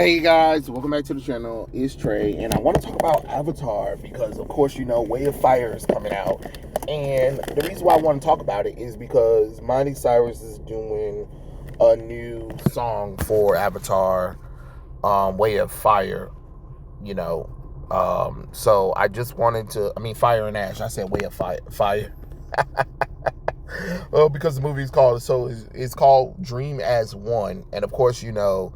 Hey guys, welcome back to the channel. It's Trey, and I want to talk about Avatar because, of course, you know, Way of Fire is coming out. And the reason why I want to talk about it is because Miley Cyrus is doing a new song for Avatar, Way of Fire, you know. So I just wanted to, Fire and Ash. I said Way of Fire. Well, because the movie is called, it's called Dream as One. And of course, you know,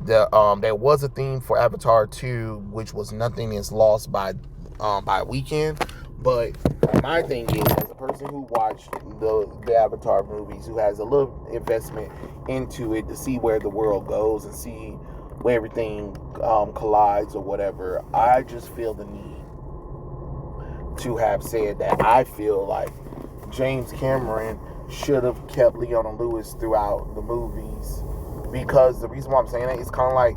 there was a theme for Avatar 2, which was Nothing Is Lost by Weekend. But my thing is, as a person who watched the Avatar movies, who has a little investment into it to see where the world goes and see where everything collides or whatever, I just feel the need to have said that I feel like James Cameron should have kept Leona Lewis throughout the movies. Because the reason why I'm saying that is kind of like,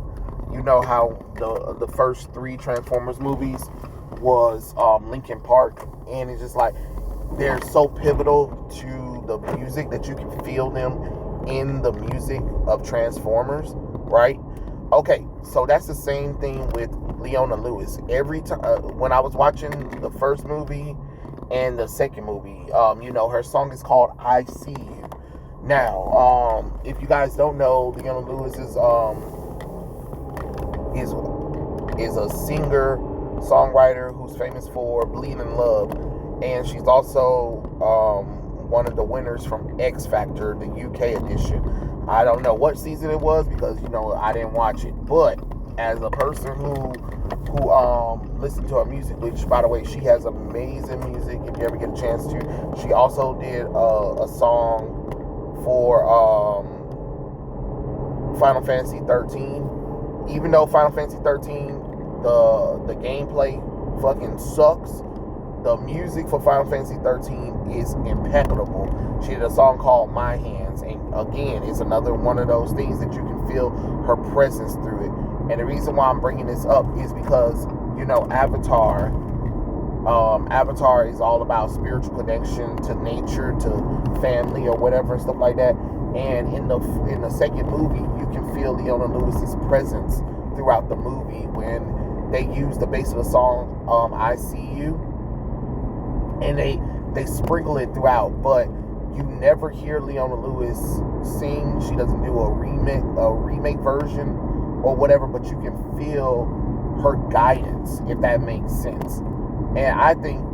you know how the first 3 Transformers movies was Linkin Park, and it's just like they're so pivotal to the music that you can feel them in the music of Transformers, right? Okay, so that's the same thing with Leona Lewis. Every time when I was watching the first movie and the second movie, you know, her song is called "I See You." Now, if you guys don't know, Leona Lewis is a singer, songwriter who's famous for "Bleeding in Love," and she's also one of the winners from X Factor, the UK edition. I don't know what season it was because, you know, I didn't watch it, but as a person who listened to her music, which, by the way, she has amazing music. If you ever get a chance to, she also did a song for Final Fantasy 13. Even though Final Fantasy 13, the gameplay fucking sucks, the music for Final Fantasy 13 is impeccable. She did a song called My Hands, and again, it's another one of those things that you can feel her presence through it. And the reason why I'm bringing this up is because, you know, Avatar is all about spiritual connection to nature, to family or whatever and stuff like that. And in the second movie, you can feel Leona Lewis's presence throughout the movie when they use the bass of the song "I See You," and they sprinkle it throughout. But you never hear Leona Lewis sing. She doesn't do a remake version or whatever, but you can feel her guidance, if that makes sense. And I think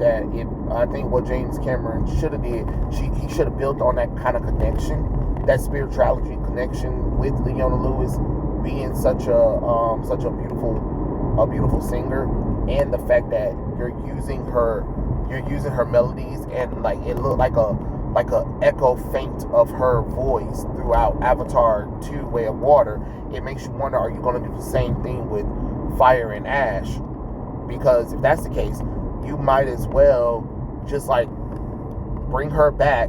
what James Cameron should have did, he should have built on that kind of connection, that spirituality connection with Leona Lewis being such a beautiful singer, and the fact that you're using her melodies, and like it looked like a echo faint of her voice throughout Avatar 2: Way of Water. It makes you wonder, are you going to do the same thing with Fire and Ash? Because if that's the case, you might as well just like bring her back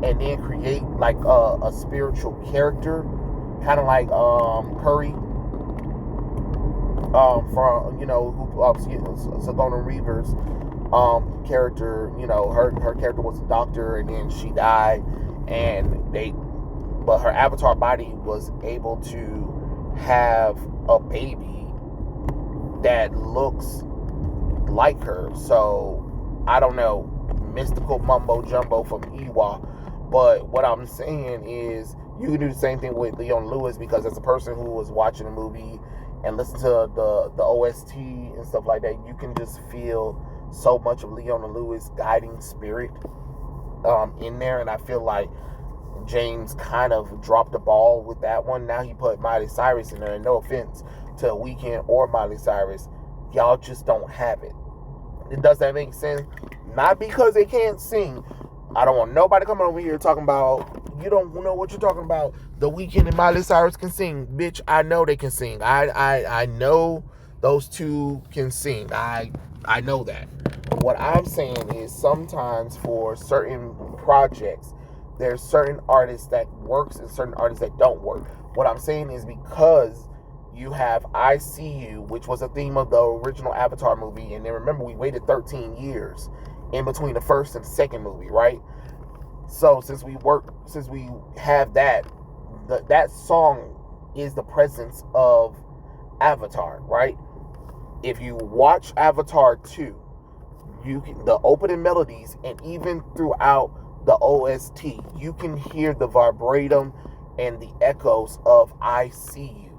and then create like a spiritual character, kind of like Curry from, you know, Sigourney Weaver's character. You know, her character was a doctor, and then she died, but her avatar body was able to have a baby that looks like her. So I don't know, mystical mumbo jumbo from Ewa, but what I'm saying is you can do the same thing with Leona Lewis, because as a person who was watching the movie and listen to the OST and stuff like that, you can just feel so much of Leona Lewis guiding spirit in there. And I feel like James kind of dropped the ball with that one. Now he put Miley Cyrus in there, and no offense to Weeknd or Miley Cyrus, y'all just don't have it. Does that make sense? Not because they can't sing. I don't want nobody coming over here talking about, you don't know what you're talking about. The Weeknd and Miley Cyrus can sing. Bitch, I know they can sing. I know those two can sing. I know that. What I'm saying is, sometimes for certain projects, there's certain artists that works and certain artists that don't work. What I'm saying is, because you have "I See You," which was a theme of the original Avatar movie, and then remember, we waited 13 years in between the first and second movie, right? So since we have that song is the presence of Avatar, right? If you watch Avatar 2, you can, the opening melodies, and even throughout the OST, you can hear the vibratum and the echoes of I See You.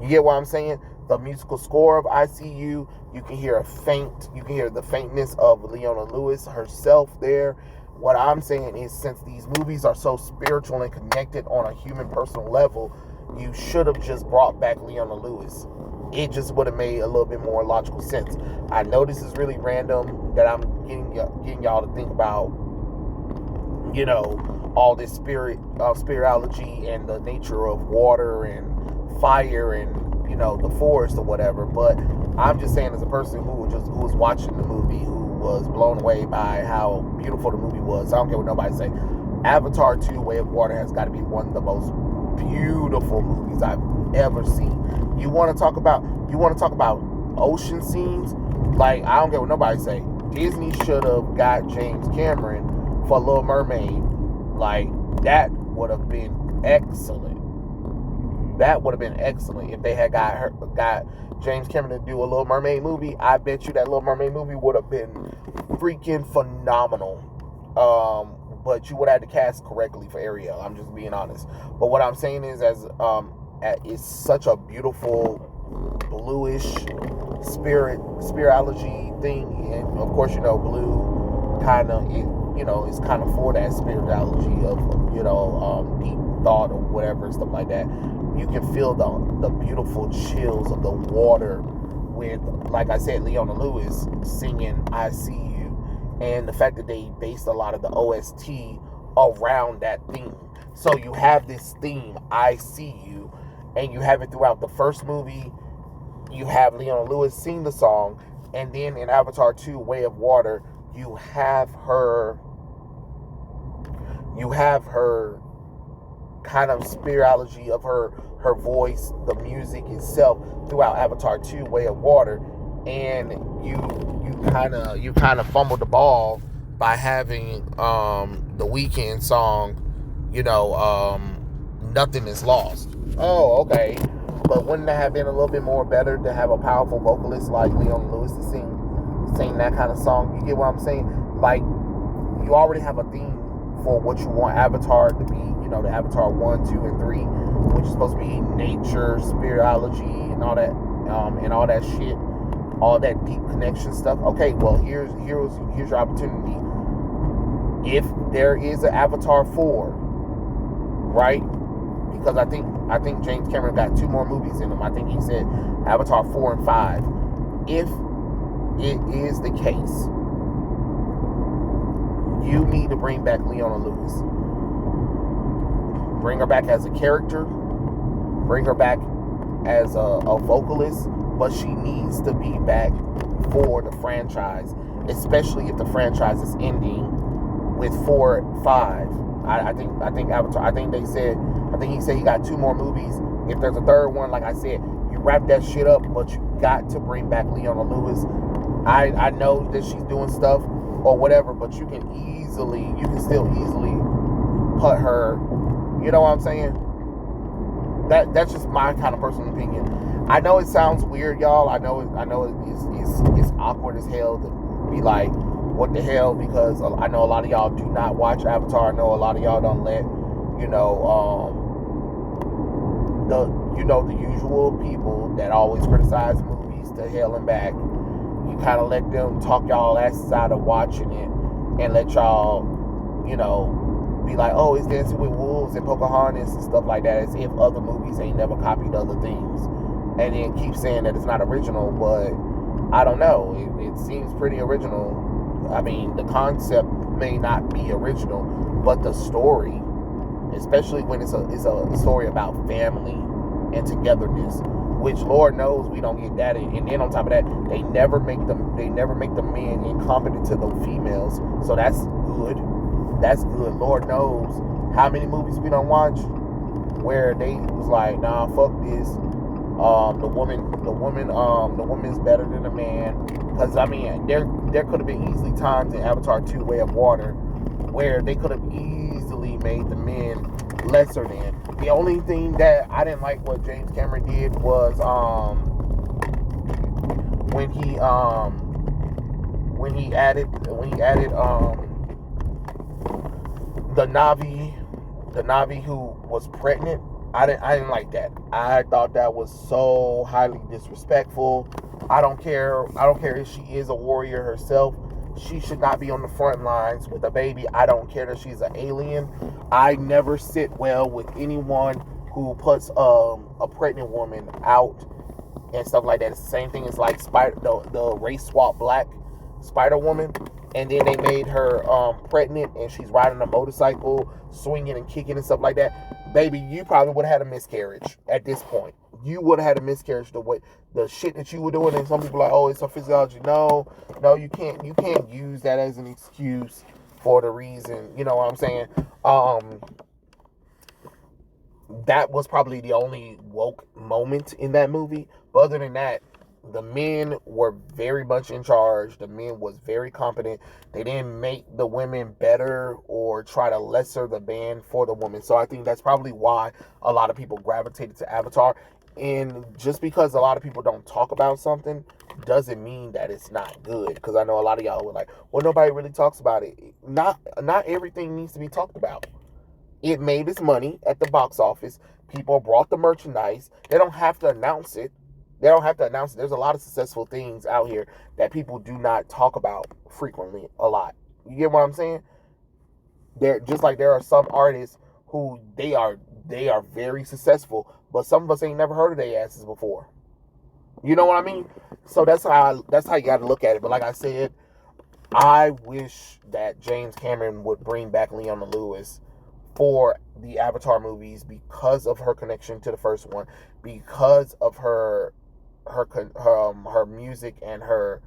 You get what I'm saying? The musical score of I See You, you can hear the faintness of Leona Lewis herself there. What I'm saying is, since these movies are so spiritual and connected on a human personal level, you should have just brought back Leona Lewis. It just would have made a little bit more logical sense. I know this is really random that I'm getting y'all to think about, you know, all this spirituality and the nature of water and fire and, you know, the forest or whatever. But I'm just saying, as a person who was watching the movie, who was blown away by how beautiful the movie was. I don't care what nobody say. Avatar 2: Way of Water has got to be one of the most beautiful movies I've ever seen. You want to talk about ocean scenes? Like, I don't care what nobody say. Disney should have got James Cameron for Little Mermaid. Like, that would have been excellent. That would have been excellent if they had got James Cameron to do a Little Mermaid movie. I bet you that Little Mermaid movie would have been freaking phenomenal. But you would have had to cast correctly for Ariel. I'm just being honest. But what I'm saying is, it's such a beautiful bluish spirituality thing, and of course, you know, blue kind of, you know, is kind of for that spirituality of, you know, deep thought or whatever and stuff like that. You can feel the beautiful chills of the water with, like I said, Leona Lewis singing I See You, and the fact that they based a lot of the OST around that theme. So you have this theme, I See You, and you have it throughout the first movie. You have Leona Lewis sing the song, and then in Avatar 2: Way of Water, you have her kind of spirituality of her voice, the music itself throughout Avatar 2: Way of Water, and you kind of fumbled the ball by having the Weeknd song, you know, Nothing Is Lost. Oh, okay. But wouldn't that have been a little bit more better to have a powerful vocalist like Leona Lewis to sing that kind of song? You get what I'm saying? Like, you already have a theme for what you want Avatar to be, you know, the Avatar 1, 2, and 3, which is supposed to be nature, spirituality, and all that shit, all that deep connection stuff. Okay, well, here's your opportunity. If there is an Avatar 4, right? Because I think James Cameron got 2 more movies in him. I think he said Avatar 4 and 5. If it is the case, you need to bring back Leona Lewis. Bring her back as a character. Bring her back as a vocalist. But she needs to be back for the franchise, especially if the franchise is ending with 4, 5. I think Avatar. I think he said he got 2 more movies. If there's a third one, like I said, you wrap that shit up, but you got to bring back Leona Lewis. I know that she's doing stuff or whatever, but you can still easily put her. You know what I'm saying? That's just my kind of personal opinion. I know it sounds weird, y'all. I know it's awkward as hell to be like, what the hell? Because I know a lot of y'all do not watch Avatar. I know a lot of y'all don't let, you know, the usual people that always criticize movies to hell and back. You kind of let them talk y'all asses out of watching it and let y'all, you know, be like, oh, it's Dancing with Wolves and Pocahontas and stuff like that, as if other movies ain't never copied other things, and then keep saying that it's not original. But I don't know, it seems pretty original. I mean, the concept may not be original, but the story, especially when it's a story about family and togetherness, which Lord knows we don't get that. And then on top of that, they never make the men incompetent to the females. So that's good. That's good. Lord knows how many movies we don't watch where they was like, nah, fuck this. The woman's better than the man. Because I mean, there could have been easily times in Avatar 2: Way of Water where they could have easily made the men lesser than. The only thing that I didn't like what James Cameron did was when he added the Navi who was pregnant. I didn't like that. I thought that was so highly disrespectful. I don't care if she is a warrior herself. She should not be on the front lines with a baby. I don't care that she's an alien. I never sit well with anyone who puts a pregnant woman out and stuff like that. It's the same thing as like the race swap black Spider-Woman, and then they made her pregnant and she's riding a motorcycle, swinging and kicking and stuff like that. Baby, you probably would have had a miscarriage at this point. You would have had a miscarriage the shit that you were doing. And some people are like, oh, it's her physiology. No, you can't use that as an excuse for the reason. You know what I'm saying? That was probably the only woke moment in that movie. But other than that, the men were very much in charge. The men was very competent. They didn't make the women better or try to lesser the man for the woman. So I think that's probably why a lot of people gravitated to Avatar. And just because a lot of people don't talk about something doesn't mean that it's not good. Because I know a lot of y'all were like, well, nobody really talks about it. Not everything needs to be talked about. It made its money at the box office. People brought the merchandise. They don't have to announce it. There's a lot of successful things out here that people do not talk about frequently a lot. You get what I'm saying? There are some artists who they are very successful, but some of us ain't never heard of their asses before. You know what I mean? So that's how you got to look at it. But like I said, I wish that James Cameron would bring back Leona Lewis for the Avatar movies because of her connection to the first one, because of her music and her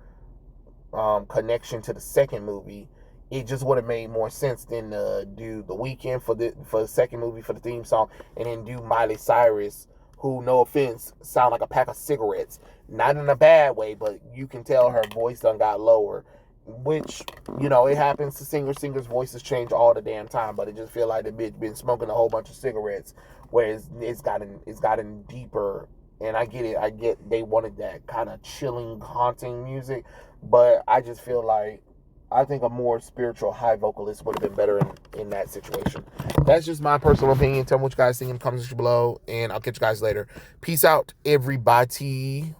connection to the second movie. It just would have made more sense than do The Weeknd for the second movie for the theme song, and then do Miley Cyrus, who, no offense, sound like a pack of cigarettes. Not in a bad way, but you can tell her voice done got lower. Which, it happens to singers. Singers' voices change all the damn time, but it just feel like the bitch been smoking a whole bunch of cigarettes, where it's gotten deeper. And I get they wanted that kind of chilling, haunting music, but I just feel like I think a more spiritual, high vocalist would have been better in that situation. That's just my personal opinion. Tell me what you guys think in the comments section below, and I'll catch you guys later. Peace out, everybody.